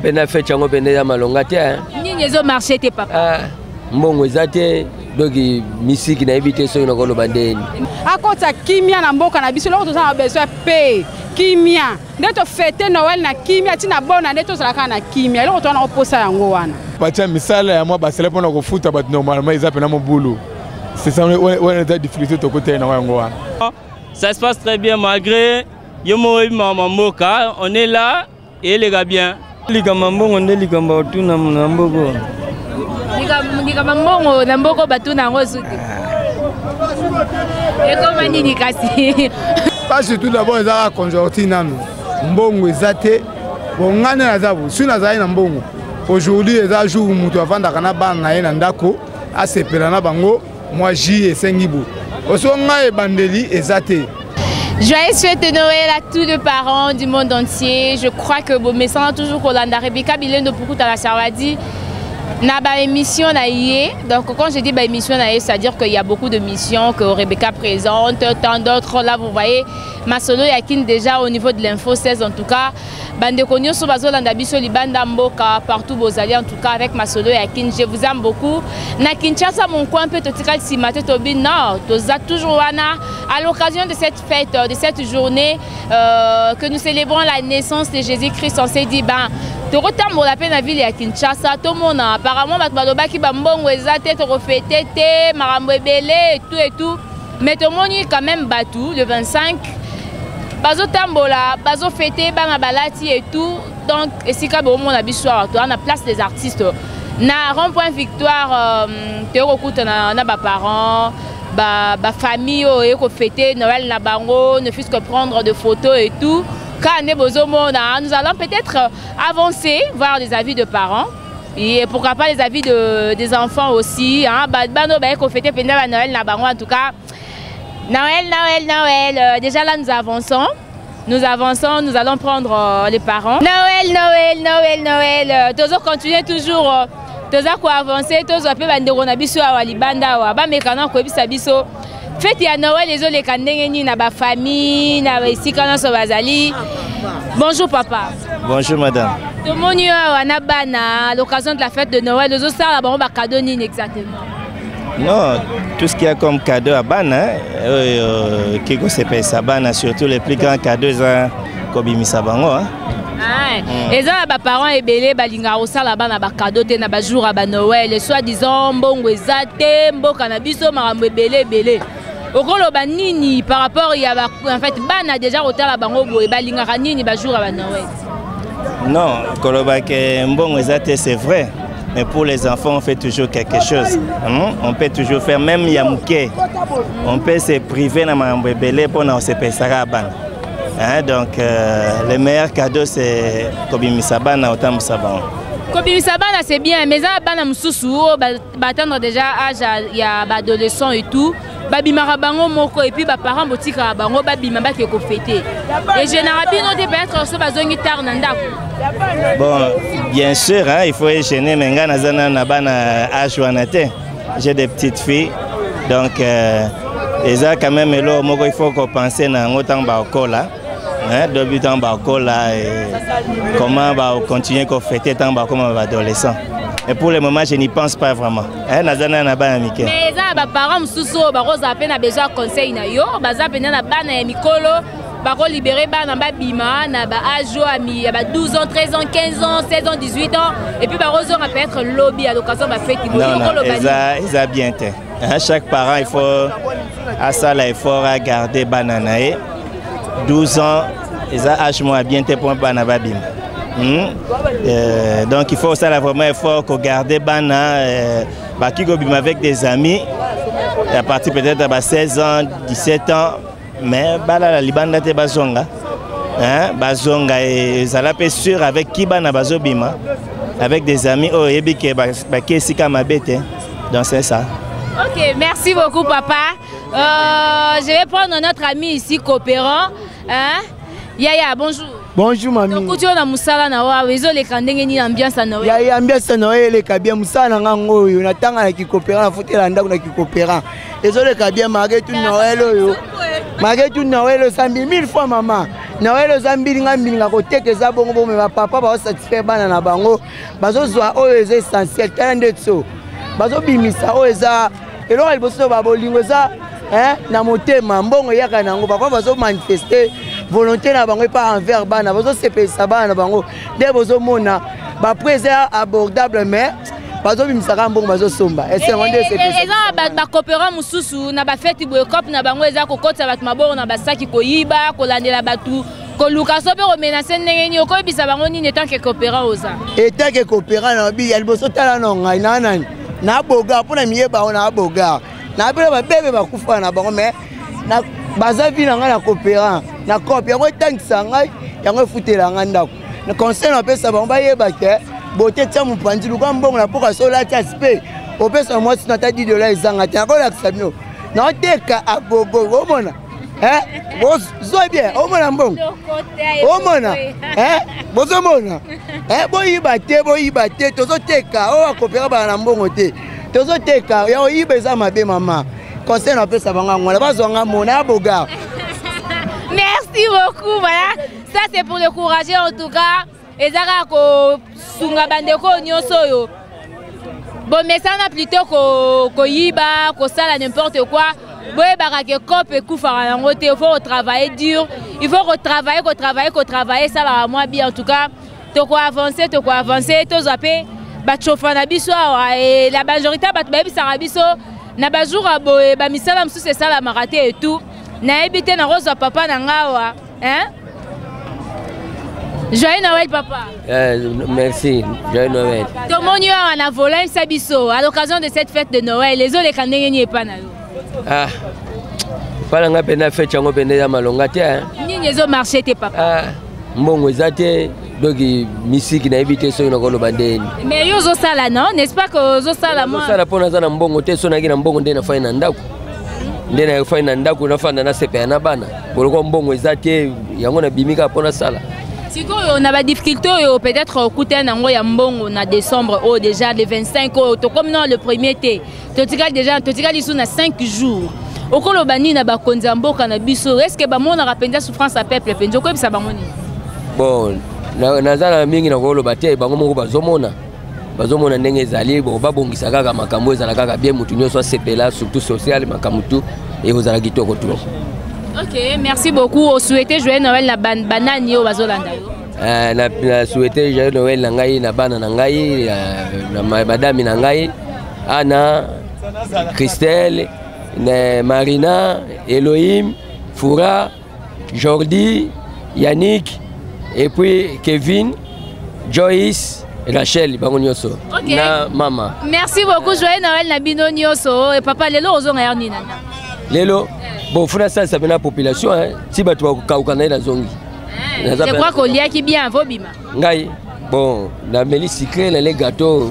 Pena fait chango pena ya malonga te. Nini ezo marché te papa. Ah, mbongo ezate doki misiki na éviter so na kolo bandeni. Akota kimia na mboka na biso loko tozana besoin pe kimia. Ndeto fete Noël na kimia tina bona ndeto zalaka na kimia. Loko tona oposa yango wana. Batia misala ya mwa basele pona kofuta bat normalement izape na mobulu. C'est ça on a des difficultés de côté na yango wana. Ça se passe très bien malgré Yomo Mamoka, on est là et les gars bien. Likamambongo on est likambatu na mboko. Likamambongo na mboko batu na ngosuki. Et comment nini kasi? Pas surtout d'abord ezaka conjoncture nanu. Mbongo ezate bongane na zabu. Suna za na mbongo. Aujourd'hui eza jour mutu avanda kana bana na yena ndako asepela na bango moi ji esengibu. Osonga e bandeli ezate. Joyeuses fêtes de Noël à tous les parents du monde entier. Je crois que vos messages toujours Kolanda Rebecca Bilendo pour la Sarwadi. Na ba émission na yé. Donc quand je dis ba émission na yé, c'est-à-dire qu'il y a beaucoup de missions que Rebecca présente, tant d'autres là vous voyez. Masolo Yakin déjà au niveau de l'info 16 en tout cas. Bande konyo so bazolanda biso libanda mboka partout vous allez en tout cas avec Masolo Yakin. Je vous aime beaucoup. Na Kinshasa mon coin peut totikal simate tobi non, toza toujours wana à l'occasion de cette fête de cette journée que nous célébrons la naissance de Jésus-Christ, on s'est dit ben tokotambo la peine à ville ya Kinshasa tout le monde apparemment batbalobaki bambongo ezate tokofete te marambo ebele et tout mais tout le monde quand même batou le 25 bazo tambola bazo fêter bana balati et tout donc esika bo mon abissoir to na place des artistes na rond-point victoire teokokuta na ba parents ba famille et ko fêter Noël na bango ne fût-ce que prendre de photos et tout. Quand nous allons peut-être avancer, voir les avis de parents et pourquoi pas les avis des enfants aussi. En tout cas, Noël. Déjà là, nous avançons, nous allons prendre les parents. Noël. Toujours continuer toujours. Toujours avancer, toujours fête ya Noël les autres les kandengeni na ba famille na esika na so bazali. Bonjour papa. Bonjour madame. Tout le monde wana bana à l'occasion de la fête de Noël les autres ça là ba cadeau ni exactement. Non, tout ce qu'il y a comme cadeau à bana qui go se paye ça bana surtout les plus grands cadeaux ça kobimisa bango hein. Et ça ba parents ebele balinga osala bana ba cadeau te na ba jour à ba Noël soit disant mbongo ezate mboka na biso marambo ebele. Au gros nini par rapport il y a en fait bana déjà hôtel à bango boy balinga nini ba jour à Noël. Non, koloba ke mbongo ezate c'est vrai. Mais pour les enfants, on fait toujours quelque chose. On peut toujours faire, même Yamouké. On peut se priver dans ma bébé pour nous se payer ça. Donc, le meilleur cadeau, c'est Kobi Sabana, autant Moussaban. Kobi Sabana, c'est bien, mais ça, Bana Moussoussou, attendre déjà âge, il y a adolescents et tout. Babi Marabango Moko et puis parents botika bango babi mamba qui est fêté. Et généralement, on peut être sur bazongi tar nanda. Bon, bien sûr, hein, il faut gêner menga nazana nabana ajuanate. J'ai des petites filles, donc déjà quand même là, il faut qu'on pense na ngotan ba okola. Depuis temps là, comment va continuer à fêter tant comme adolescent. Et pour le moment, je n'y pense pas vraiment. Mais les parents sont besoin de conseils. Ils ont besoin de libérer les 12 ans, 13 ans, 15 ans, 16 ans, 18 ans. Et puis, ils ont peut-être lobby à l'occasion de la fête. Ils ont bien été. Chaque parent, il faut l'effort à garder Bananae. 12 ans, ils ont bien été pour Banababim. Donc il faut ça là vraiment effort qu'on garde Bana avec des amis à partir peut-être de 16 ans, 17 ans, mais la Libanda te bazonga, bazonga et ça la peut sûr avec qui Bana bazobima avec des amis oh et bike sika mabete donc c'est ça. Ok, merci beaucoup papa. Je vais prendre notre ami ici coopérant. Yaya, bonjour. Bonjour mamie. Donc tu as musala na wa wezo le kandenge ni ambiance na Noël. Ya ambiance na Noël le kabia musala ngango yo na tanga na kikopera na fotela ndako na kikopera. Ezo le kabia magetu Noël yo. Magetu Noël sambi 1000 fois maman. Noël oza mbilinga koteka eza bongo bongo mais papa ba satisfaire bana na bango bazozwa oyo eza essentiel tala ndetso bazobimisa oyo eza eloko liboso ba bolingo eza na motema mbongo yaka nango papa bazo manifester volonté na bango pas envers bana bazo sepelisa bana na bango nde bozomona ba presa abordable mais bazo bimisaka mbongo bazo somba ese ngonde sepelisa eza ba coopérant mususu na ba fête boycop na bango eza kokotsa bat mabongo na basaki koyiba kolandela batu koluka sobe ko menacer ndenge ni okobisa bango ni ne tant que coopérant oza etant que coopérant na bi liboso tala no ngai na nani na boga pona miyeba ona boga na bele ba bebe bakufa na bango mais na bazavi na ngai na coopérant na copie yango tangisa ngai yango futela ngai ndako na conseil na pesa bango bayeba ke bote tia mopanzi luka mbongo na poka sola tia spe opesa mwasi na ta $10 ezanga tia ko lakisa bino na oteka agogo omona zo bien omona mbongo omona bozomona boyiba te tozoteka oyo akopera bana na mbongo te tozoteka ya oyiba eza mabe mama conseil na pesa bango ngwana bazwanga mona boga. Merci beaucoup, voilà. Ça c'est pour le courager en tout cas. Ezaka ko sunga bandeko nyoso yo. Bon mais ça na plutôt ko yiba, ko sala n'importe quoi. Boye barake cop et koufara nango te, il faut travailler dur. Il faut travailler ça la moi bien en tout cas. To ko avancer, to zaper ba chofa na biso et la majorité ba baby sarabiso na ba jour boye ba misala msu c'est ça la maraté et tout. Na ebité na rose papa na ngawa, hein? Joyeux Noël, papa. Merci, joyeux Noël. Tout le monde a volé un sabiso à l'occasion de cette fête de Noël. Les autres, les candidats n'y sont pas. Ah, pas la peine fête, on peut aller à Malongate. Ni les autres marchés, papa. Ah, bon, vous êtes donc musique n'a évité ça une grande bande. Mais ils ont ça là, non? N'est-ce pas que ils ont ça là, moi? Ça là pour nous, on a bon côté, on a un bon côté, on a fait un ndako. Ndena fait un ndako, on a fait un CP na bana. Pour le bon, vous êtes, il y a un bimika pour la salle. Si on a des difficultés, peut-être au côté on a décembre, déjà le 25, comme non le premier thé. Totika déjà, totika ils sont à 5 jours. Au Kolobani na ba konzambo kanabiso. Est-ce que ba mon rapenda souffrance à peuple penjo ko bisa bangoni? Bon, nazala mingi na kolobate bango moko bazomona ndenge ezali bo babongisa kaka makambo ezala kaka bien mutu nyonso sepela surtout social makamutu et aux alagito retour. Ok, merci beaucoup. On souhaitait joyeux Noël na banane au bazolanda yo. Na souhaité joyeux Noël na ngai na bana na ngai na madame na ngai Anna, Christelle, Marina, Elohim, Foura, Jordi, Yannick et puis Kevin, Joyce, Rachel bango nyoso. Okay. Na mama. Merci beaucoup joyeux Noël na bino nyoso et papa lelo ozonga yarni nana. Lelo bon, il faut ça ça la population hein. Si tu vas kauka na zongi. Je crois qu'on lia qui bien vobima. Ngai bon, na meli sucré les gâteaux.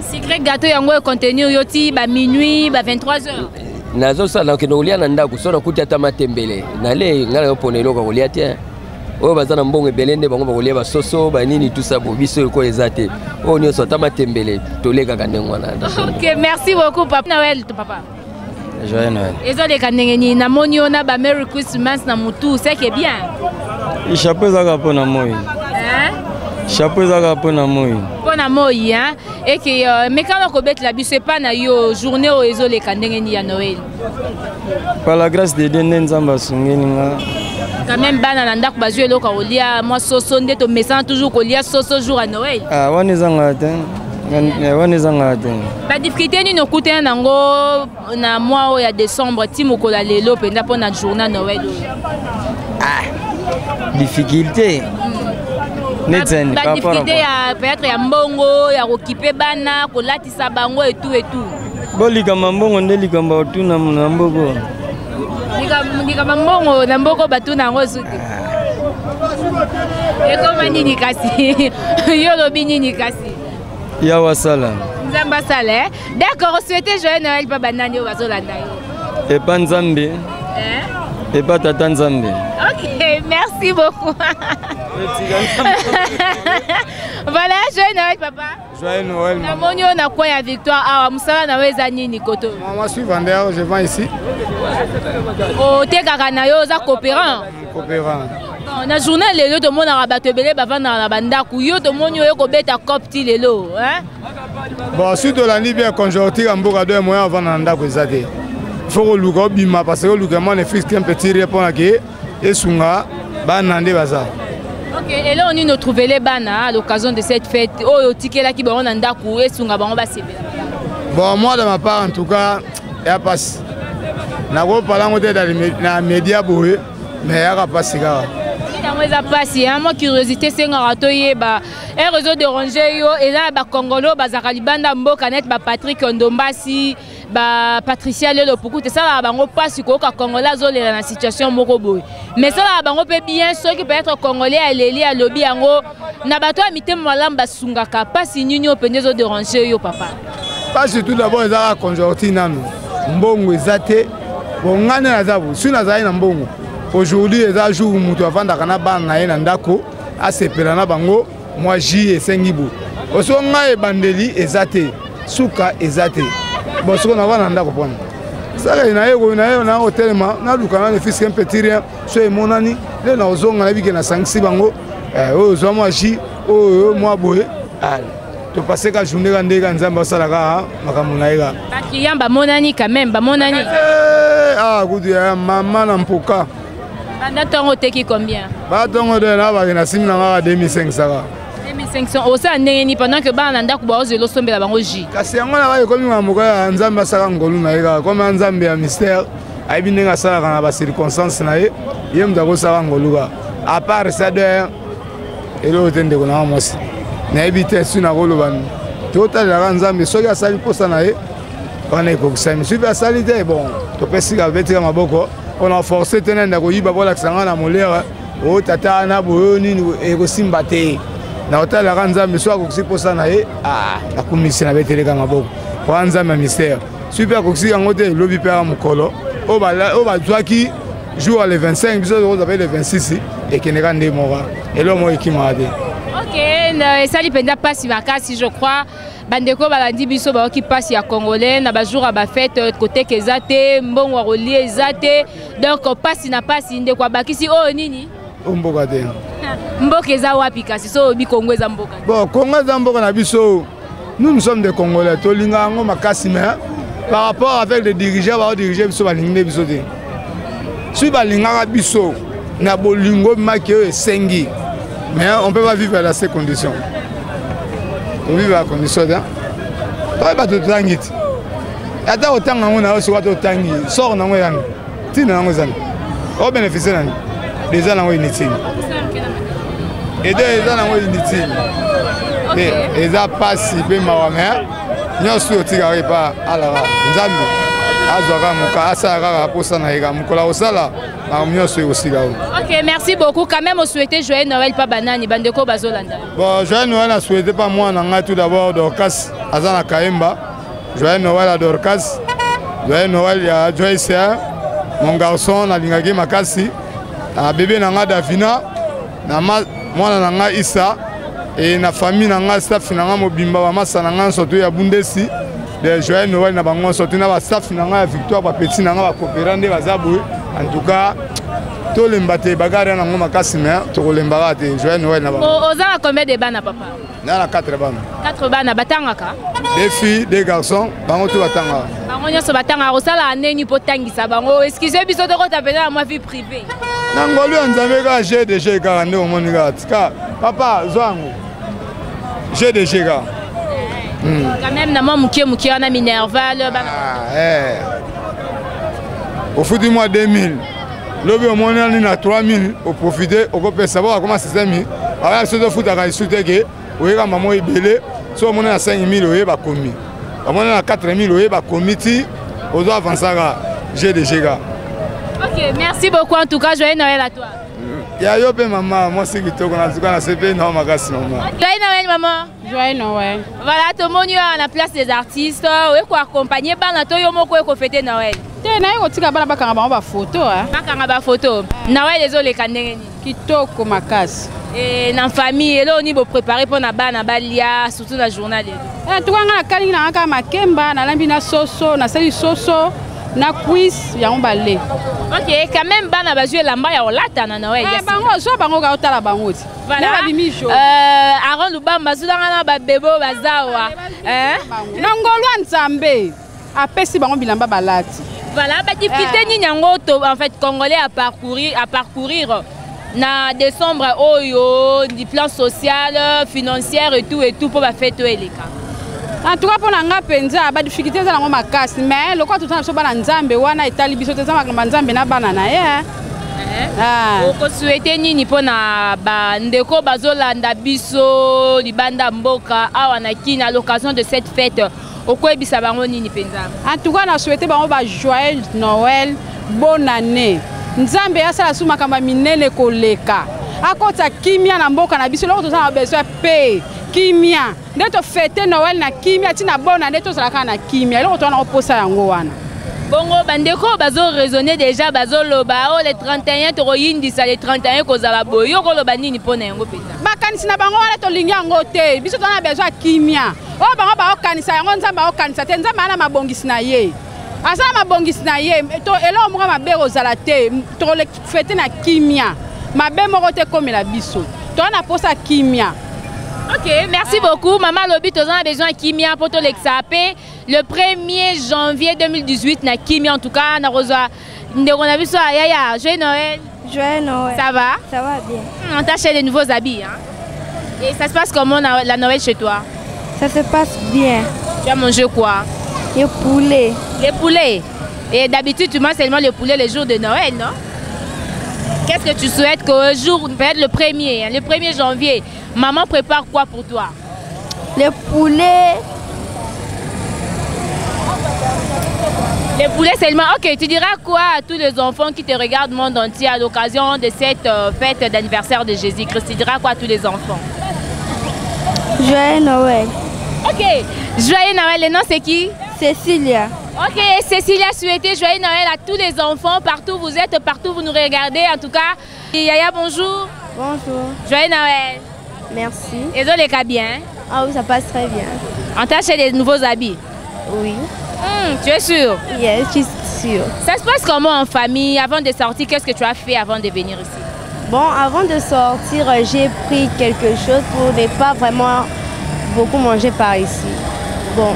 Sucré gâteau yango contenu yoti ba minuit ba 23h. Nazo ça donc no lia na ndako so na kuti ata matembele. Na le ngala ponelo ko lia te. O bazana mbongo belende bango ba lia ba soso ba nini tout ça bo biso ko ezate. O nyo so ta matembele to lega kanengwana. OK, merci beaucoup papa Noël papa. Joyeux Noël. Et ça les kanengeni na monio na ba Merry Christmas na mutu, c'est que bien. Le chapeau zaka pona moi. Hein? Chapeau zaka pona moi. Pona moi hein. Et que mais quand on cobette la bise pas na yo journée au ezo les kanengeni ya Noël. Par la grâce de Dieu nzamba sungeni nga. Quand même bana na ndako bazue loka olia moi soso ndeto messant toujours kolia soso jour à Noël. Ah wana zanga te. Ba difficulté ni no kuté nango na mois o ya décembre ti mokola lelo penda pona journée Noël. Ah. Difficulté. Netsen pas difficulté ya peut-être ya mbongo ya occuper bana ko latisa bango et tout. Bolika mbongo ndelika mbatu na mboko. Ndika mbongo na mboko batu na ngozuti. Et comment nini kasi? Yo lobi nini kasi? Yawa sala. Nzamba sala. D'accord, souhaitez joyeux Noël pa banani au bazolanda yo. Et pas Nzambe. Et pas tata Nzambe. OK, merci beaucoup. Voilà, joyeux Noël papa. Joyeux Noël. Na monio na quoi ya victoire ah musala na weza nini koto. Moi je suis vendeur, je vends ici. Oh te kaka na yo za coopérant. Coopérant. On a journée lelo to mona rabato belé bavanda na banda ku yo to monyo yo ko beta copti lelo hein. Bon surtout la ni bien conjoncture mboka deux mois avant na ndako ezate. Faut que luka bima parce que luka mon fils qui un petit répond à que et sunga ba nande baza. OK, et là on y nous trouver les bana à l'occasion de cette fête. Oh yo ticket là qui ba on ndako et sunga ba on va sebela. Bon moi de ma part en tout cas ya passe. Na go parler ngote dans les médias boye mais ya passe ga. Moi curiosité c'est ngarato ba un réseau de ranger yo et là ba congolo ba zakalibanda mboka net ba Patrick Ndombasi ba Patricia Lelo pour que ça là bango passe ko ka Congola zole na situation moko boy mais ça là bango peut bien ceux qui peut être congolais à leli à lobby yango na bato amite malamba sungaka passe nyinyo pendezo de ranger yo papa pas tout d'abord ezaka conjoncture nanu mbongo ezate bongane na zabu suna zai na mbongo. Aujourd'hui, les jours où nous avons na ndako asepela na bango moi J et Sengibu. Osonga e bandeli ezate suka ezate. Boso na wana ndako pona. Sala ina yego na hôtel na lukana le fils un petit rien so e monani le na ozonga na bike na sangsi bango ozo moi J o moi boye. To passer ka journée ka ndeka nzamba sala ka makamuna ega. Ba client ba monani quand même ba monani. Ah gudi maman na mpoka. Tongo teki combien? Ba tongo de na ba na sim na 2500. 2500 osa ndenge pendant que ba nanda ku ba ozelo sombela bango ji. Kasi yango na ba komi mamuka nzamba saka ngolu na eka comme nzambe ya mystère aibi ndenge sala kana ba circonstance na ye yemda ko saka ngolu ka. À part ça de elo tende ko na mosi. Na ebite suna ko loban. Total la nzambe soki asali posa na ye on est ko sa mi super salite bon to pesi ka vetika maboko. On a forcé tenir ndako yiba bola kisanga na molera o tata na boyoni e ko simbate na hotel la ranza miso ko siposa na ye la commission na beteleka maboko kwanza ma mystère super ko sika ngote lobi pera mukolo o ba twaki jour le 25 biso ko le 26 et keneka nde mora et lo mo ekimade. OK, ça li penda passe makasi je crois. Bandeko balandi biso ba ki passe ya congolais na ba jour ba fête côté kezate mbongo wa relier ezate donc passe na passe ndeko bakisi o nini mboka te mboka eza wapi kasi so bi Kongo eza mboka bon Kongo eza mboka na biso nous sommes des Congolais to linga ngo makasi mais par rapport avec les dirigeants ba diriger biso ba lingine biso te si ba linga biso na bolingo makeo esengi mais on peut pas vivre dans ces conditions. On vit à condition là. Toi ba to tangit. Ata otanga ngona o soka to tangi. Sort na ngoyan. Tina ngozana. O bénéficier nani. Déjà na ngoyi nitini. Et déjà na ngoyi nitini. Et eza passe be mawame. Nyoso otigari pa ala nzambe. Azwaka muka asaka posa na ega mukola osala. OK, merci beaucoup. Quand même, on souhaitait joyeux Noël pas banani bandeko bazolanda. Bon, joyeux Noël a souhaité pas moi na tout d'abord Dorcas Azana Kaemba. Joyeux Noël à Dorcas. Joyeux Noël à Joyce, mon garçon na lingaki makasi. Na bébé nanga Davina, na mwana nanga Issa et na famille nanga staff nanga mobimba ba masa nanga surtout ya Bundesi. De joyeux Noël na bango surtout na ba staff nanga Victoire ba petit nanga ba coopérande bazabu. En tout cas, tous les mbaté bagarre na ngoma kasime to kolembara te joyeux Noël na ba. Ozala combien de bana papa? Na 4 bana. 4 bana batangaka? Des filles, des garçons, bango to batanga. Bango nyoso batanga osala neni po tangisa bango. Excusez biso to ko tapena na moi vie privée. Na ngolu nzambe ka GDG ka ndé omoni ka tika. Papa zwango. GDG ka. Quand même na mukie na Minerval bana. Au foot du mois 2000, le moment on a 3000 au profiter, au copier savoir comment c'est ça mis. Alors ce de foot à la suite que, oui quand maman est belé, soit on a 5000 au yeba commis, on a 4000 au yeba committee, on doit avancer à GDG. OK, merci beaucoup en tout cas, joyeux Noël à toi. Ya yo pe maman, moi c'est qui to qu'on a tout na CP non magasi maman. Joyeux Noël maman. Joyeux Noël. Voilà, tout le monde est à la place des artistes, oui quoi accompagner bana to yo moko ko fêter Noël. Te na yo tika bana bakanga ba photo hein. Bakanga ba photo. Noël ezole kandenge ni. Kitoko makasi. Et na famille là on y bo préparer pour na bana balia surtout la journée. Eh tukanga na kalinga na makemba na lambi na soso na sali soso na quiz yango balé. OK, quand même bana bazue lamba ya olata na Noël. Bango so bango ka otala bango ti. Voilà. Aaron Lubamba zudanga na ba bebo bazawa. Nongolwa Nzambe apesi bango bilamba balati. Voilà, ba difficulté ni nyango en fait congolais à parcourir na décembre oyo du plan social, financier et tout pour ba fête eleka. En tout cas pour nga penza ba difficulté za ngo makasi mais lokwa tout so bana Nzambe wana etali biso te za makamba Nzambe na bana na ye. Oko souhaiter nini pona ba ndeko bazolanda biso libanda mboka awa na kini à l'occasion de cette fête. En tout cas, on a souhaité un joyeux Noël, bonne année. Nzambe ya sala suma kamba minene koleka. Akota kimia na mboka na biso loko tozana besoin paix. Kimia. Ndeto fêter Noël na kimia tina bonne année to sala kana kimia. Loko tona oposa yango wana. Bongo bandeko bazo raisonner déjà bazo loba o le 31 to yindisa le 31 kozala boyo ko loba nini pona yango peza. Bakanisi na bango wala to lingi yango te. Biso tona besoin kimia. Oh bango ba okanisa yango Nzambe okanisa te Nzambe ana mabongisi na ye. Asala mabongisi na ye to elo mo mabe kozala te to le fete na kimia. Mabe moko te komela biso. To na posa kimia. OK, merci beaucoup maman Lobi tozana besoin kimia pour to l'exaper le 1er janvier 2018 na kimia en tout cas na roza ndeko na biso yaya joyeux Noël. Joyeux Noël. Ça va? Ça va bien. On t'a acheté des nouveaux habits hein. Et ça se passe comment la Noël chez toi? Ça se passe bien. Tu as mangé quoi? Le poulet. Le poulet. Et d'habitude, tu manges seulement le poulet le jour de Noël, non? Qu'est-ce que tu souhaites qu'au jour, peut-être le 1er janvier, maman prépare quoi pour toi? Le poulet. Le poulet seulement. OK, tu diras quoi à tous les enfants qui te regardent du monde entier à l'occasion de cette fête d'anniversaire de Jésus-Christ? Tu diras quoi à tous les enfants? Joyeux Noël. OK, joyeux Noël, le nom c'est qui? Cécilia. OK, Cécilia, souhaitez joyeux Noël à tous les enfants, partout où vous êtes, partout où vous nous regardez. En tout cas, Yaya, bonjour. Bonjour. Joyeux Noël. Merci. Et les cas bien? Ah oui, ça passe très bien. On t'a acheté des nouveaux habits? Oui. Tu es sûre? Yes, je suis sûre. Ça se passe comment en famille? Avant de sortir, qu'est-ce que tu as fait avant de venir ici? Bon, avant de sortir, j'ai pris quelque chose pour ne pas vraiment beaucoup manger par ici. Bon,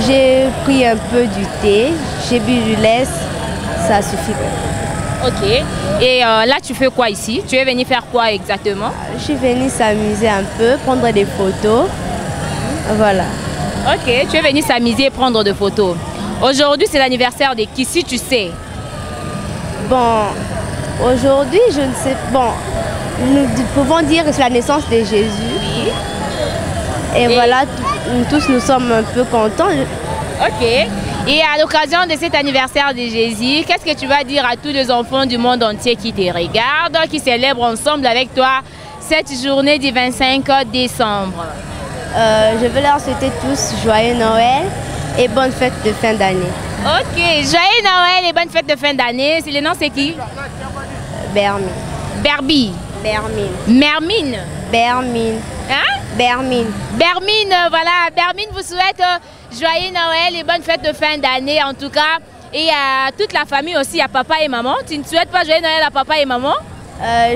j'ai pris un peu du thé, j'ai bu du lait, ça suffit. OK. Et là, tu fais quoi ici? Tu es venu faire quoi exactement? Je suis venue s'amuser un peu, prendre des photos. Voilà. OK, tu es venu s'amuser et prendre des photos. Aujourd'hui, c'est l'anniversaire de qui, si tu sais? Bon, aujourd'hui, je ne sais pas. Bon, nous pouvons dire que c'est la naissance de Jésus. Oui. Et voilà, tous nous sommes un peu contents. OK. Et à l'occasion de cet anniversaire de Jésus, qu'est-ce que tu vas dire à tous les enfants du monde entier qui te regardent, qui célèbrent ensemble avec toi cette journée du 25 décembre? Je veux leur souhaiter tous joyeux Noël et bonne fête de fin d'année. OK, joyeux Noël et bonne fête de fin d'année. Le nom c'est qui? Bermine. Berbi. Bermine. Mermine. Bermine. Hein? Bermine. Bermine, voilà. Bermine vous souhaite joyeux Noël et bonne fête de fin d'année en tout cas. Et à toute la famille aussi, à papa et maman. Tu ne souhaites pas joyeux Noël à papa et maman?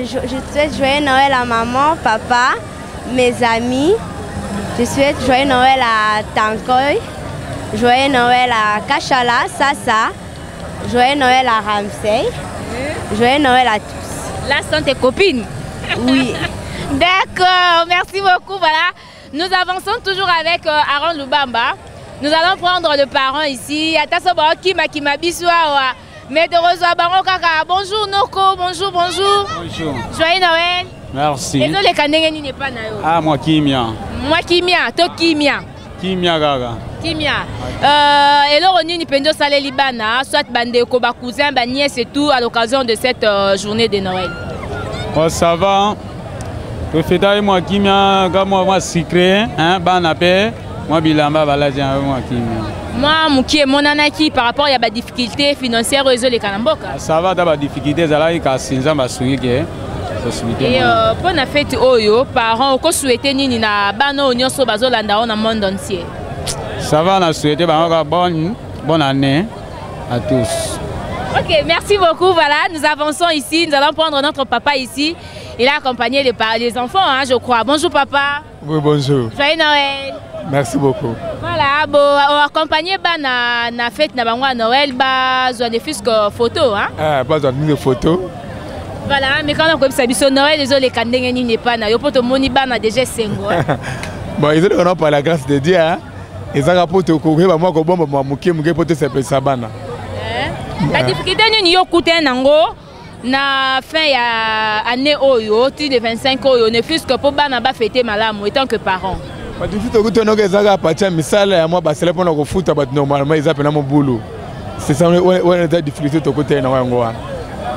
Je souhaite joyeux Noël à maman, papa, mes amis. Je souhaite joyeux Noël à Tankoy. Joyeux Noël à Kachala, Sasa. Joyeux Noël à Ramsey. Joyeux Noël à tous. Là sont tes copines? Oui. D'accord, merci beaucoup. Voilà, nous avançons toujours avec Aaron Lubamba. Nous allons prendre le parent ici. Bonjour Noko, bonjour, bonjour. Bonjour. Joyeux Noël. Merci. Et les Kanengeni n'est pas naïo. Ah, moi Kimia. Moi Kimia, toi Kimia. Kimia Gaga. Kimia. Et là on y pendo salé libana, soit bande koba cousin, ba nièce et tout à l'occasion de cette journée de Noël. Oh, ça va. Le fêter moi Kimia, moi secret, hein, banapé, moi bilamba baladia moi Kimia. Moi mukie mon anaki par rapport à la difficulté financière aux les Kanamboka. Ça va d'abord difficulté zala ika sinza masungi ke. Et pour la fête oyo parents ko souhaiter nini na bano nyonso bazolanda na monde entier. Ça va, on a souhaité bonne année à tous. Ok, merci beaucoup. Voilà, nous avançons ici. Nous allons prendre notre papa ici. Il a accompagné les enfants, hein, je crois. Bonjour papa. Oui, bonjour. Joyeux Noël. Merci beaucoup. Voilà, bon, accompagné na fête na bango à Noël, besoin de fisc photo, hein. Ah, besoin de photos. Voilà, mais quand on commence à dire Noël, les autres les ni n'est pas na. Yo poto moni bana déjà sengo. Bon, ils ont par la grâce de Dieu, hein. Ils ont rapporté au courrier, moi ko bomba moi muke poto s'appelle Sabana. La difficulté ni yo coûter nango na fin ya année oyo, tu de 25 oyo, ne fût-ce que pour bana ba fêter malamu étant que parents. Ba difficulté ko tono ke zaka pacha misala ya moi ba sele pona ko futa ba normalement ils appellent mon boulot. C'est ça on est difficulté to côté na wango.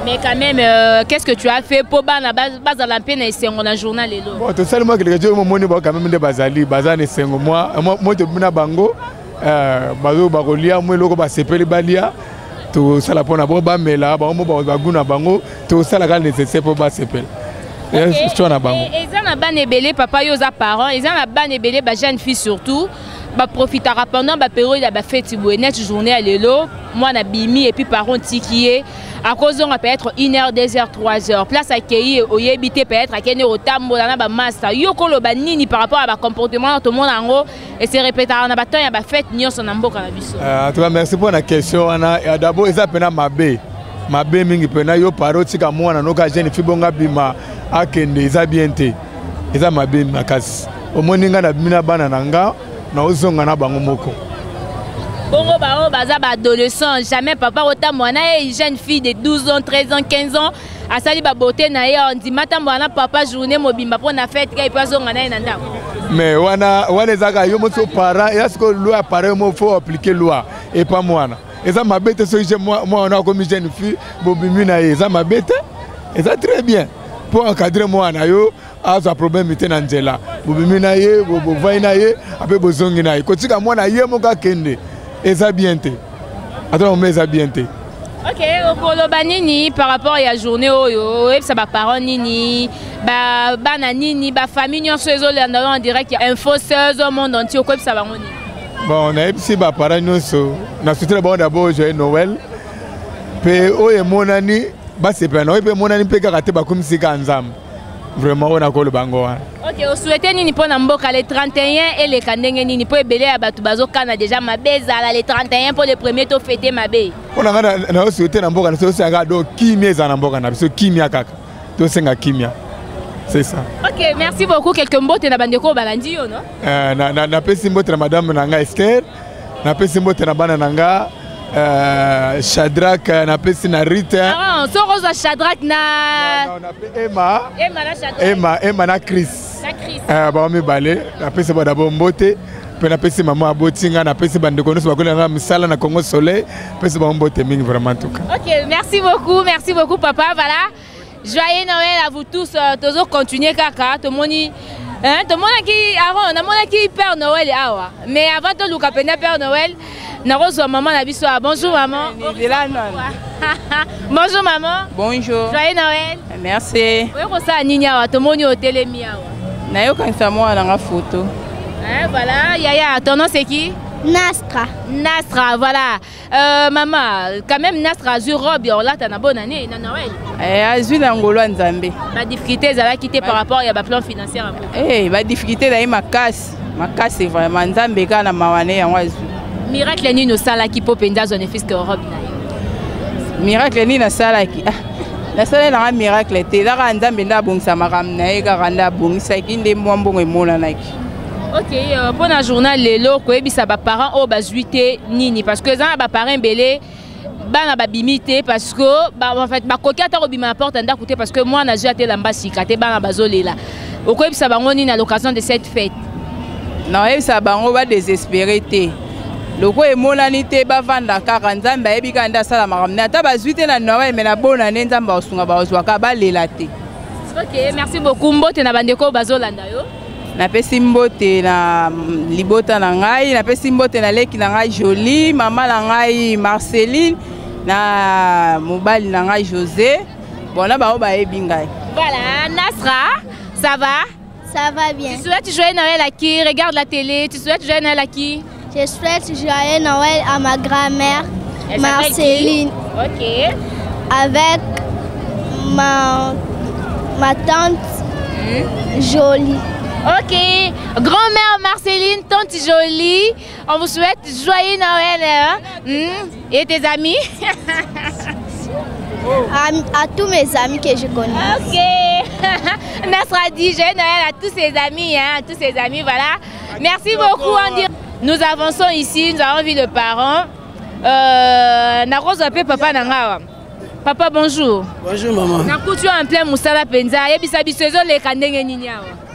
Mais quand même qu'est-ce que tu as fait pour bana bas la peine et c'est un journal et bon tout seulement que les gens moni ba quand même de bazali bazane sengo moi to bina bango bazo ba kolia moi loko ba sepeli balia. Tout ça la pona boba mela ba mo ba guna bango tout ça la gal nécessaire pour ba sepel. Et ça na ban ebele papa yo za parents, ils ont la ban ebele ba jeune fille surtout, ba profitera pendant ba période ba fête net journée à lelo, moi na bimi et puis parents tikié à cause on peut être 1h 2h 3h place accueillir au yebité peut être akene au tambo na ba master yo kolo ba nini par rapport à ba comportement tout le monde en haut et c'est répéter na ba temps ya ba fête nyonso na mboka na biso. En tout cas merci pour la question ana d'abord ils appellent mabe mingi pena yo paro tika mwana no ka jeune fibonga bima akende eza bien te eza mabe makasi omoninga na bimina bana nanga na ozonga na bango moko. Bongo bao baza ba adolescent jamais papa ota mwana e jeune fille de 12 ans 13 ans 15 ans asali ba beauté na ye on dit mata mwana papa journée mobimba pour na fête ka ipazonga na ye ndako. Mais wana zaka yo moto parent est-ce que loi parent mo faut appliquer loi et pas mwana. Eza mabete so je moi on a comme jeune fille bobimi na ye eza mabete eza très bien pour encadrer mwana yo aza problème ite na nzela bobimi na ye bo vai na ye ape bozongi na ye ko tika mwana ye mo ka kende eza bien te attends mais eza bien te. Ok, okoloba nini par rapport à la journée oyo et ça ba parents nini ba bana nini ba famille nyonso ezolanda en direct ya info seuls au monde entier ko ça ba ngoni. Bon, on a aussi des parents nyonso na soutenir d'abord joyeux Noël pe oye monani ba c'est pas non pe monani pe ka rater ba comme si ka nzam vraiment on a ko le bango. Ok, on souhaite nini pour na mboka les 31 et les kandenge nini pour belé ya batu bazo kana déjà mabeza les 31 pour le premier to fêter mabe. On a na souhaiter na mboka na so senga do kimia za na mboka na biso kimia kaka to senga kimia. C'est ça. Ok, merci beaucoup. Quelques mots na bandeko balandi yo no? Na pesi mbote na madame nanga Esther, na pesi mbote na bana nanga Shadrach, na pesi na Rita. Ah, so roza Shadrach na na Emma. Emma na Shadrach. Emma na Chris. Na Chris. Ba mi balé, na pesi ba d'abord mbote, pe na pesi maman abotinga, na pesi bandeko no so ba na misala na Congo Soleil, pesi ba mbote mingi vraiment tout cas. Ok, merci beaucoup papa, voilà. Joyeux Noël à vous tous, toujours continuer kaka, tout le monde qui avant, on a qui Père Noël awa. Mais avant tout le capitaine Père Noël, na reçoit maman la biso. Bonjour maman. Bonjour maman. Bonjour. Joyeux Noël. Merci. Oui, comme ça nini awa, tout le monde au télé mi awa. Na yo quand ça moi dans la photo. Voilà, Yaya, ton nom c'est qui? Nastra. Nastra, voilà. Maman, quand même Nastra a eu robe, là t'as une bonne année, na Noël. Azui na ngolo nzambe. La difficulté ça va quitter par rapport à plan financier. La difficulté là ma casse c'est vraiment nzambe kana mawane ya wazu. Miracle ni no sala ki popenda zone fisque robe na. Miracle ni na sala ki. La sala na miracle te la nzambe nda bongisa makamna e ka randa bongisa ki nde mbongo emona naki. Ok, pour le journal, les locaux, ils sont parents au bazuité nini parce que les parents belé, bana babimité parce que en fait ma coquette a robimé porte en d'écouter parce que moi j'ai été l'ambassade, j'ai bana bazolé là. Au quoi ils sont à l'occasion de cette fête. Non, ils sont va désespéré té. Le quoi est monanité bavanda 40 ans, bah ebi kanda sala maramna. Ta bazuité na Noël mais na bonne année nzamba osunga ba ozwaka ba lelaté. Ok, merci beaucoup mbote na bandeko bazolanda yo. Na pesi mbote na libota na ngai, na pesi mbote na leki na ngai Jolie, maman na ngai Marceline, na mobali na ngai José. Bon na ba ebi ngai. Voilà, Nasra, ça va? Ça va bien. Tu souhaites joyeux Noël à qui? Regarde la télé. Tu souhaites joyeux Noël à qui? Je souhaite joyeux Noël à ma grand-mère Marceline. Ok. Avec ma tante Jolie. Ok. Grand-mère Marceline, tante Jolie, on vous souhaite joyeux Noël. Hein? Et tes amis? À tous mes amis que je connais. Ok. Nasra dit joyeux Noël à tous ses amis. Hein? À tous ses amis, voilà. Merci beaucoup. Nous avançons ici, nous avons vu le parent. Narosa appelle papa Nangawa. Papa, bonjour. Bonjour, maman. Tu es en plein Moussala Penza.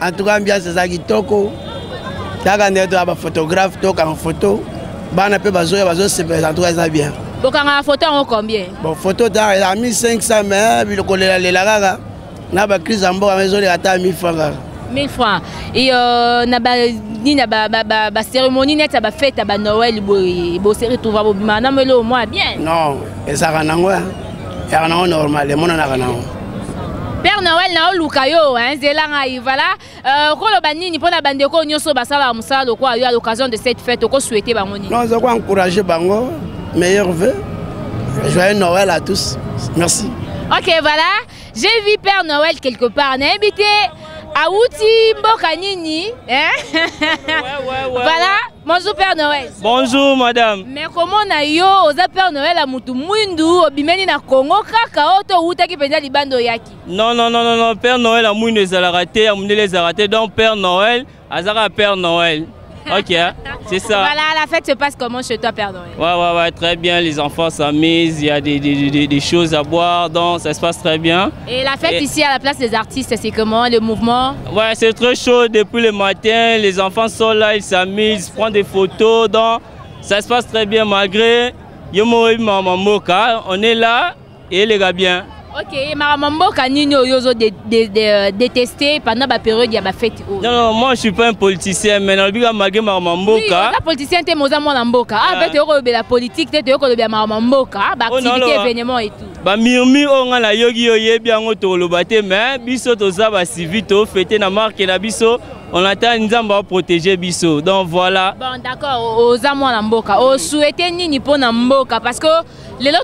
En tout cas, bien, c'est ça qui toque. Tu as un photographe, tu as une photo. C'est bien. Donc, en photo, on combien? Bon, photo, tu as 1500, mais le collègue, les lagaga. Tu as crise en bas, mais tu as 1000 francs. 1000 francs. Et la cérémonie net à fête à Noël, bosser tout va bien. Non, et ça va normal, les monos Père Noël na lukayo hein zelangai voilà kolo banini pona bandeko nyoso basala musala quoi à l'occasion de cette fête ko souhaiter bangoni. Non, je crois encourager bango, meilleur vœu. Joyeux Noël à tous. Merci. OK, voilà, j'ai vu Père Noël quelque part, on a invité Aouti Mbokanini, hein? Voilà, bonjour Père Noël. Bonjour madame. Mais comment na yo oza Père Noël à mutu mwindu obimeni na Congo kaka oto uta ki penza libando yaki? Non, Père Noël a mwindu ezalakate, a mwindu ezalakate, donc Père Noël, azara Père Noël. Ok, c'est ça. Voilà, la fête se passe comment chez toi, Père Noël? Ouais, très bien. Les enfants s'amusent, il y a des choses à boire, donc ça se passe très bien. Et la fête ici à la place des artistes, c'est comment le mouvement? Ouais, c'est très chaud depuis le matin. Les enfants sont là, ils s'amusent, prennent des photos, donc ça se passe très bien malgré Yomo Mamoka. On est là et les gars bien. Ok, Maramambo Kanino Yozo détesté pendant la période de la fête. Non, moi je suis pas un politicien, mais dans le biga malgré Maramambo. Oui, un politicien t'es Moza Monamboka. Ah, tu es la politique, tu es le Maramamboka, activité, événement et tout. Bah mirmi on a la yogi oye bien auto le bâté, mais biso toza ba civito fêter na marque na biso. On attend Nzamba protéger biso. Donc voilà. Bon d'accord, aux amours Namboka. Au souhaiter ni pour Namboka parce que les lots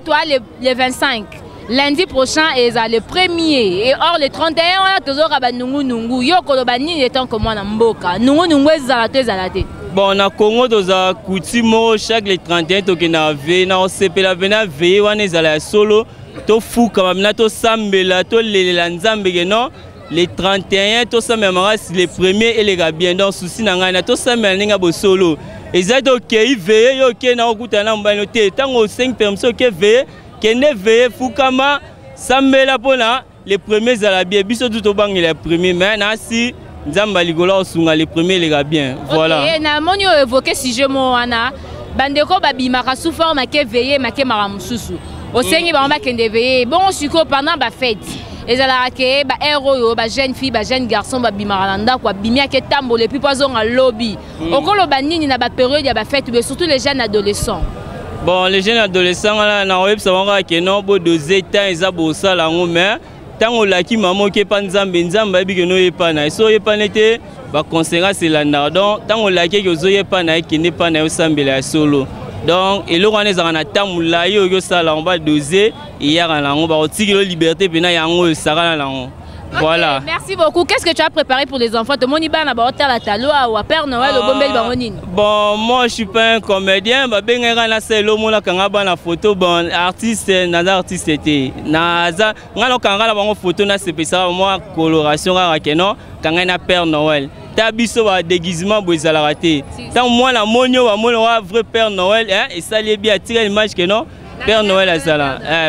les 25. Lundi prochain, est le 1er. Et or, le 31, on a toujours Nungu. Yo Kolobani étant comme moi Namboka. Nungu Zalate. Bon, on a Congo dans un coutume chaque le 31, to kena ve, na OCP la vena ve, on est à la solo. To fou comme na to sambela, to le lanzambe non. Les 31, to ça même les premiers et les gars bien. Donc souci na to ça même ninga bo solo. Et ça to kei ve, yo ke na okuta na mbano te. Tango 5 personnes ke ve. Kende veye Fukama Sambela pona les premiers à la bien biso tout au bang les premiers mais nasi Nzamba Ligola osunga les premiers les gars bien voilà. OK na monyo évoquer sujet mo wana bandeko babima ka sous forme ke veye make maramususu osengi ba mba kende veye bon suko pendant ba fête ezala ke ba héros ba jeune fille ba jeune garçon ba bimaranda quoi bimia ke tambole puis poison à lobby okolo banini na ba période ya ba fête mais surtout les jeunes adolescents. Bon, les jeunes adolescents, là, dans le web, ça va que non, bon, 2 états, ils ont ça là, mais tant on l'a qui maman qui est pas nzambe, nzambe, qui n'est pas na, so y pas n'était, bah conséquence c'est là, donc tant on l'a qui est pas na, qui n'est pas na, nzambe la solo. Donc, et là on est en attente, là, yo ça là, on va doser, hier là, on va retirer la liberté, puis là, on ça là. Voilà. Okay, merci beaucoup. Qu'est-ce que tu as préparé pour les enfants? Bon, moi je suis pas un comédien. Photo bon artiste artiste était photo moi coloration Père Noël. Tabiso va déguisement raté. Tant moi la monio vrai Père Noël et ça les bien tirer l'image que non Père Noël à ça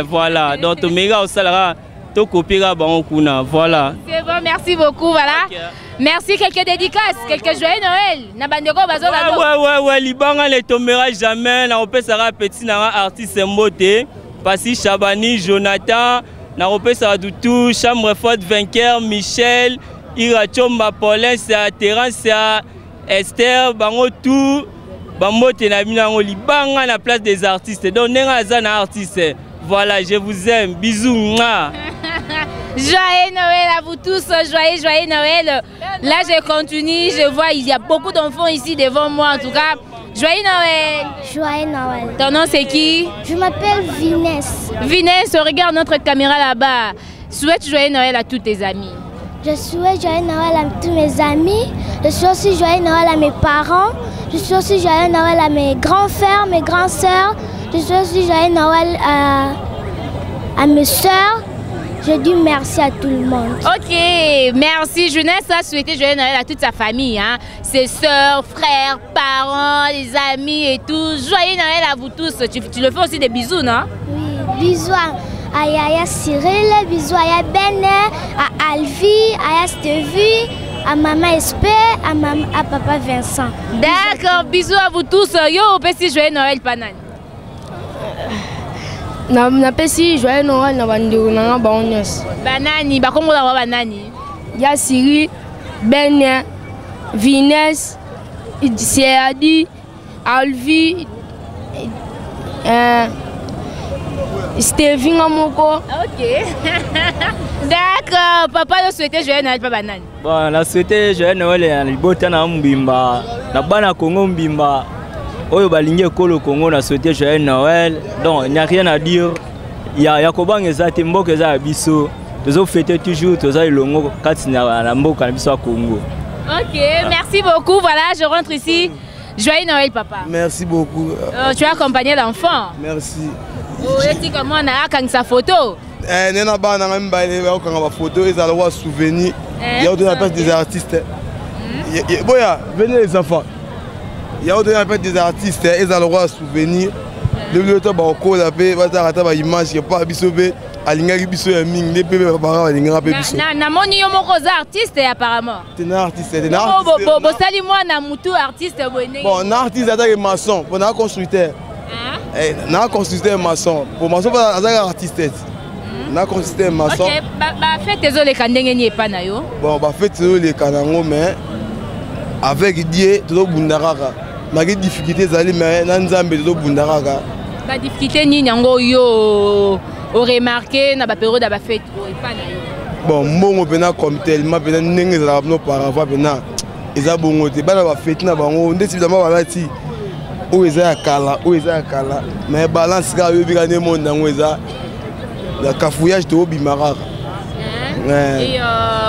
voilà. Donc méga au salara. Voilà. C'est bon, merci beaucoup. Voilà. Okay. Merci. Quelques dédicaces, quelques joyeux Noël. Ouais. Libanga ne tombera jamais. On peut s'arrêter petit artiste mboté. Passi Chabani, Jonathan. On peut s'arrêter tout. Chambre forte, vainqueur, Michel, Irachomba, Paulin, Terence, Esther, Bango tout. Bambote na binango libanga la place des artistes. Donc nenga zana artiste. Voilà, je vous aime. Bisous. Joyeux Noël à vous tous, joyeux Noël. Là je continue, je vois il y a beaucoup d'enfants ici devant moi. En tout cas, Joyeux Noël. Joyeux Noël. Ton nom c'est qui? Je m'appelle Vinès. Vinès, regarde notre caméra là-bas. Souhaite joyeux Noël à tous tes amis. Je souhaite joyeux Noël à tous mes amis. Je souhaite aussi joyeux Noël à mes parents. Je souhaite aussi joyeux Noël à mes grands frères, mes grandes sœurs. Je souhaite aussi joyeux Noël à mes sœurs. Je dis merci à tout le monde. Ok, merci. Jeunesse a souhaité joyeux Noël à toute sa famille. Hein. Ses sœurs, frères, parents, les amis et tout. Joyeux Noël à vous tous. Tu le fais aussi des bisous, non? Oui, bisous à Yaya Cyril, bisous à Yaya Benet, à Alvi, à Yaya Stevie, à Maman Espé, à Papa Vincent. D'accord, bisous à vous tous. Yo, petit joyeux Noël, Panani. Na pesi joyeux Noël na bandeko na baonyes. Banani, bakombo la banani. Ya Siri, Benet, Vinès, Seadi, Alvi, Stevie Ngamoko. Ok. D'accord, papa a souhaité joyeux Noël, papa banani. Bon, on a souhaité joyeux Noël à Libota na Mbimba, na bana Congo Mbimba. Oyo balingi ekolo Congo na souhaité joyeux Noël. Donc il n'y a rien à dire. Il y a Yakobang ezate mboka eza biso. Tozo fêter toujours toza ilongo kati na mboka na biso à Congo. Ok, merci beaucoup. Voilà, je rentre ici. Joyeux Noël, papa. Merci beaucoup. Tu as accompagné l'enfant. Merci. Oh, et comment on a quand sa photo? Nena ba na ngamba ile ba kanga ba photo ils allaient voir souvenir. Il y a d'autres des artistes. Boya, venez les enfants. Il y a d'autres des artistes ils allaient voir souvenir. Le temps ba ko la pe ba ta ba image pas bisobe alingaki biso ya mingi ne pe ba alinga pe biso. Na moni yo moko za artiste apparemment. T'es un artiste, Bo sali moi na mutu artiste boné. Bon, un artiste attaque maçon, on a constructeur. On a constructeur maçon. Pour maçon pas artiste. On a constructeur maçon. OK, ba fait tes les kandenge ni pa na yo. Bon, ba fait les kanango mais avec Dieu to bundaraka. Ma difficulté zali mais na nzambe to bundaraka. Ba difficulté ni nyango yo au remarqué na ba période ba fête pa na yo. Bon, mbongo pena comme tellement pena ndenge za no parava pena eza bongo te bana ba fête na bango ndesi dama balati o eza kala mais balance ka yo bika ne monde ngo eza la cafouillage to bimaraka. Et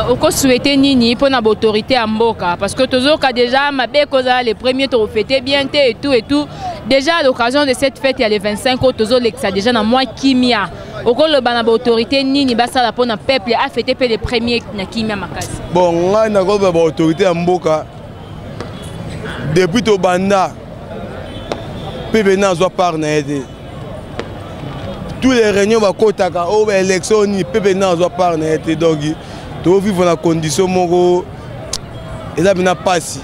au souhaiter nini pour notre autorité à Mboka parce que toujours quand déjà ma békoza les premiers te fêter bien et tout déjà à l'occasion de cette fête il y a les 25 autres toujours ça déjà dans moi kimia au col le bana autorité nini basa la pour notre peuple a fêter les premiers na kimia makasi. Bon nga na ko ba autorité à Mboka depuis to banda pebe na zo par na aide tous les réunions va kotaka au élection ni pebe na zo par na aide donc to vivre dans condition moko et là bina passe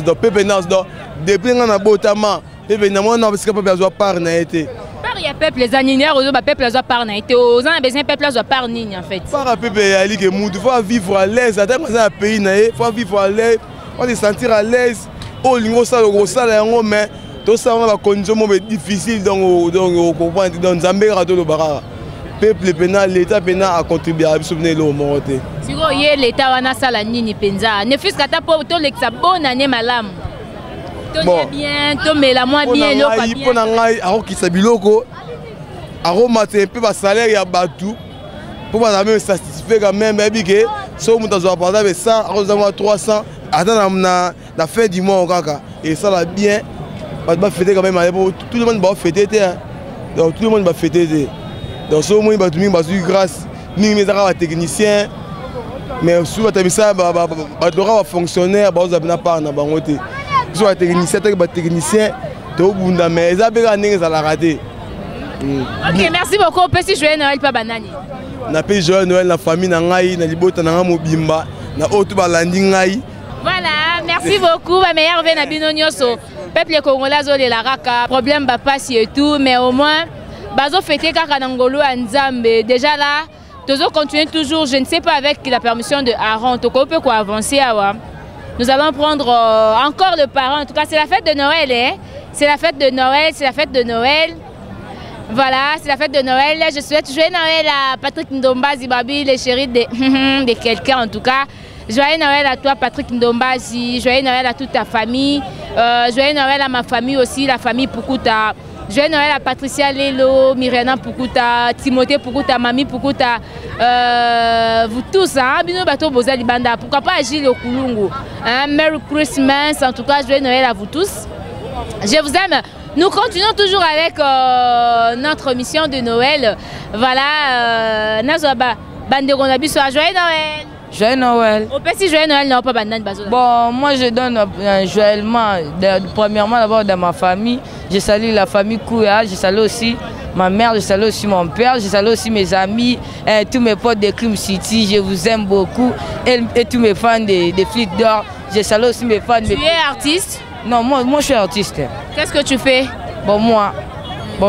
donc pebe na donc depuis nga na botama pebe na mo na parce que pebe zo par na aide par ya peuple les aninières aux peuple zo par na aide aux ans besoin peuple zo par nini en fait par pebe ya li que mutu faut vivre à l'aise attends dans un pays na faut vivre à l'aise faut se sentir à l'aise au lingo ça le ça yango mais tout ça on a condition difficile donc comprendre donc Nzambe rato le bara peuple pénal l'état pénal a contribué à souvenir le monter si go ye l'état wana sala nini penza ne fils kata po to lexa bonne année malam to bien to mela moi bien lo pas bien pona ngai ako kisabiloko ako matin pe ba salaire ya batu pour ba même satisfait quand même bike so muta zo par exemple 100 ako 300 attends la fin du mois kaka et ça va bien. On va fêter quand même, tout le monde va fêter. Donc tout le monde va fêter. Donc ce moment, il va faire grâce. Nous sommes techniciens. Mais si ça va fonctionner, on va pas si on est technicien, mais ils la rater. Ok, merci beaucoup. Petit joyeux Noël, pas banani. Na pe joyeux Noël la famille na ngai na libota na mobimba na otu balandi ngai. Voilà, merci beaucoup. Ma meilleure veine à Binonyoso. Peuple congolais zo la raka problème ba passi et tout mais au moins bazo fêter kaka nangolo Nzambe déjà là tozo continuer toujours je ne sais pas avec la permission de Aaron to peut quoi avancer awa nous allons prendre encore le parent en tout cas c'est la fête de Noël hein c'est la fête de Noël voilà c'est la fête de Noël je souhaite joyeux Noël à Patrick Ndomba Zibabi les chéris de quelqu'un en tout cas joyeux Noël à toi Patrick Ndomba joyeux Noël à toute ta famille Joyeux Noël à ma famille aussi, la famille Pukuta. Joyeux Noël à Patricia Lelo, Myriana Pukuta, Timothée Pukuta, Mami Pukuta, vous tous, hein, Bino Bato Boza Libanda, pourquoi pas Agile Okulungu. Merry Christmas, en tout cas, joyeux Noël à vous tous. Je vous aime. Nous continuons toujours avec notre mission de Noël. Voilà, Nazoba, Bandego Nabiso, joyeux Noël. Joyeux Noël. Au petit joyeux Noël, non, pas Banane Bazo. Bon, moi je donne joyeusement, premièrement d'abord dans ma famille. Je salue la famille Kouya, je salue aussi ma mère, je salue aussi mon père, je salue aussi mes amis, tous mes potes de Crime City, je vous aime beaucoup. Et tous mes fans de Fleet d'Or, je salue aussi mes fans. Tu es artiste? Non, moi je suis artiste. Qu'est-ce que tu fais? Bon, moi,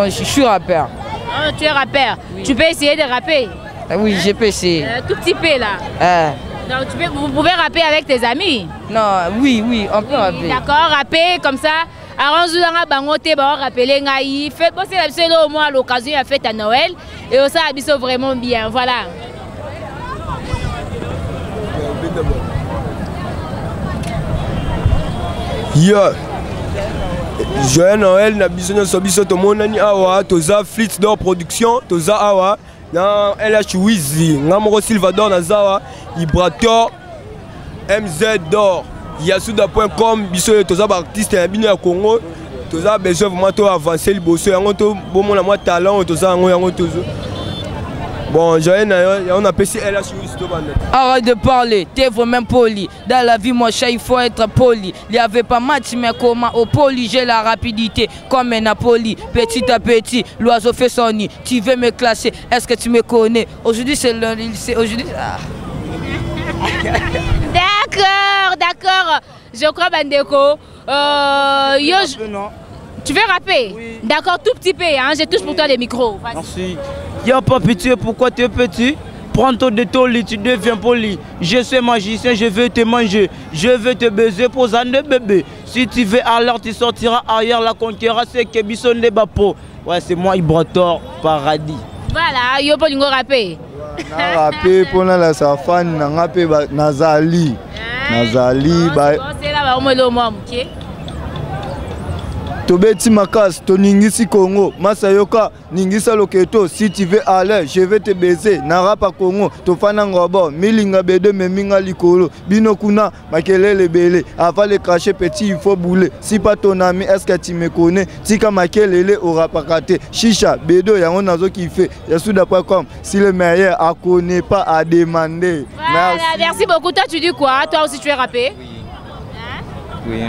je suis rappeur. Oh, tu es rappeur. Oui. Tu peux essayer de rapper? Oui, je peux essayer. Tout petit peu là. Donc, vous pouvez rapper avec tes amis? Non, oui, on peut rapper. D'accord, rapper comme ça. Arrange la bangote, bah rappeler ngai. Faites bosser la seule au moins à l'occasion de fête à Noël et ça habite vraiment bien. Voilà. Yeah. Joyeux Noël, na biso sobiso to monani awa, toza Fleet d'Or production, toza awa. Na LH Wizi, Ngamoro Silvador Nazawa, Ibrator, MZ d'Or, Yasuda.com, biso toza artiste ya bino ya Congo, toza besoin vraiment to avancer liboso yango to bomona moi talent toza yango tozo. Bon, joyeux Noël, on appelle ça LH Wizi to bande. Arrête de parler, t'es vraiment poli. Dans la vie, mon chat, il faut être poli. Il n'y avait pas match, mais comment au poli, j'ai la rapidité comme un Napoli. Petit à petit, l'oiseau fait son nid. Tu veux me classer, est-ce que tu me connais? Aujourd'hui, c'est lundi, c'est aujourd'hui. Ah. D'accord. Je crois, Bandeko. Tu veux rapper? Oui. D'accord, tout petit peu, hein? Je touche pour toi les micros. Merci. Y'a pas pitié, pourquoi tu es petit? Prends ton de ton lit, tu deviens poli. Je suis magicien, je veux te manger. Je veux te baiser pour un bébé. Si tu veux alors tu sortiras ailleurs, la conquérance c'est que Bisson de Bapo. Ouais, c'est moi Ibrator, paradis. Voilà, yo pas lingo rapper. Na rapper pour la safane, na rapper Nazali. Nazali, bah. C'est là, bah, on me le mom, ok? Tobeti Makas, Toningisi Congo, Masayoka, Ningisa Loketo, si tu veux aller, je vais te baiser, Narapa Congo, Tofana Ngobo, Milinga Bede, Meminga Likolo, Binokuna, Makele Bele, avant le cracher petit, il faut bouler. Si pas ton ami, est-ce que tu me connais? Tika Makele aura pas raté. Chicha, Bedo, Yango Nazo qui fait, Yasuda.com, si le meilleur à connaît pas à demander. Voilà, merci beaucoup. Toi, tu dis quoi? Toi aussi, tu es rappé? Oui.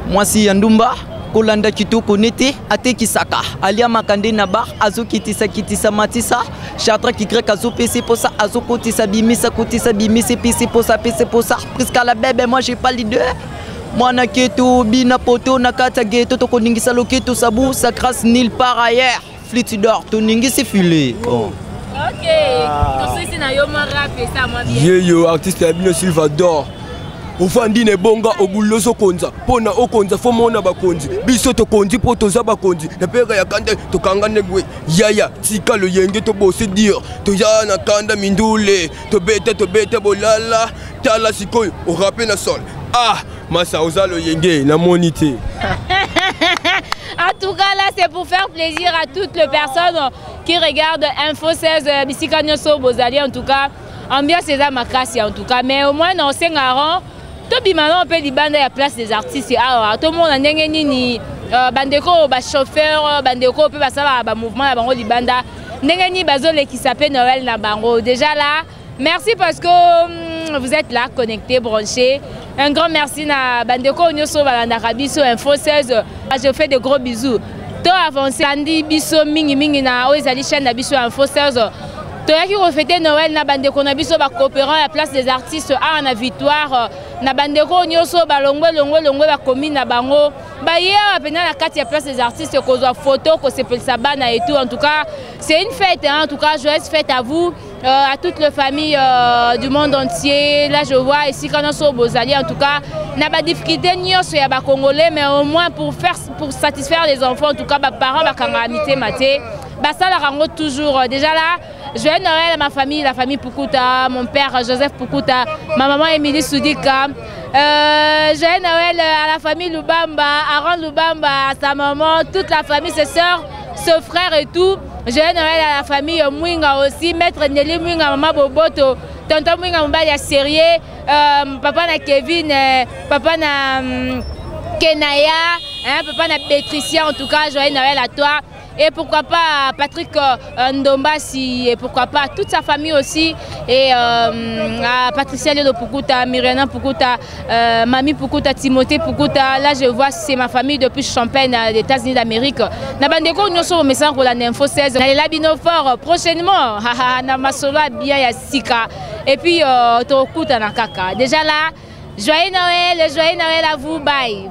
Moi, si Yandumba. Kolanda kitoko nete ate kisaka alia makande na bar azo kitisa matisa chatra ki grek azo pc posa azo kotisa bimisa pc posa priska la bébé moi j'ai pas leader mwana keto bina poto na kata geto to koningisa loketo sabu sa grâce nil par ailleurs Fleet d'Or to ningisi filé bon. OK to ici na yo rap ça moi bien yo artiste Abino Silvador Ufandi ne bonga obuloso konza pona okonza fomona bakonzi biso to konzi poto za bakonzi na pega ya kande to kangane gwe yaya tika lo yenge to bose dire to ya na kanda mindule to bete bolala tala sikoyo o rapé na sol masa ozalo yenge na monité. En tout cas là c'est pour faire plaisir à toutes les personnes qui regardent Info 16 Bisika Nyoso Bozali en tout cas ambiance c'est à makasi en tout cas mais au moins on s'engaron tout bimano on peut libanda la place des artistes tout le monde a ndenge nini bandeko ba chauffeur bandeko peut passer ba mouvement la bango libanda ndenge ni bazole qui s'appelle Noël na bango déjà là merci parce que vous êtes là connectés branchés un grand merci na bandeko nyoso balanda kabiso Info 16 je fais de gros bisous to avancer andi biso mingi na ozali chaîne na biso Info 16 toyaki refêter Noël na bandeko na biso ba coopérant à la place des artistes na victoire na bandeko nyoso ba longwe ba commune na bango ba hier pena la carte ya place des artistes ko zo photo ko sepelisa bana et tout en tout cas c'est une fête hein, en tout cas joyeuse fête à vous à toutes les familles du monde entier là je vois ici quand on so bozali en tout cas na ba difficulté nyoso ya ba congolais mais au moins pour satisfaire les enfants en tout cas ba parents ba kangamité maté ba ça la rango toujours déjà là. Joyeux Noël à ma famille, la famille Pukuta, mon père Joseph Pukuta, ma maman Émilie Soudika, Joyeux Noël à la famille Lubamba, Aaron Lubamba, à sa maman, toute la famille, ses soeurs, ses frères et tout. Joyeux Noël à la famille Mwinga aussi, Maître Nelly Mwinga, Maman Boboto, Tonton Mwinga Mbaya Sérieux, Papa na Kevin, Papa na Kenaya, hein, Papa na Patricia, en tout cas, joyeux Noël à toi. Et pourquoi pas Patrick Ndombasi, et pourquoi pas toute sa famille aussi, et à Patricia Lelo Pukuta, Myriana Pukuta, Mami Pukuta, Timothée Pukuta. Là je vois c'est ma famille depuis Champagne des États-Unis d'Amérique. Nabandeko nous sommes message pour la Info 16. Nalela bino fort prochainement. Na masolo bien ya sika. Et puis to kuta na kaka. Déjà là, joyeux Noël à vous, bye.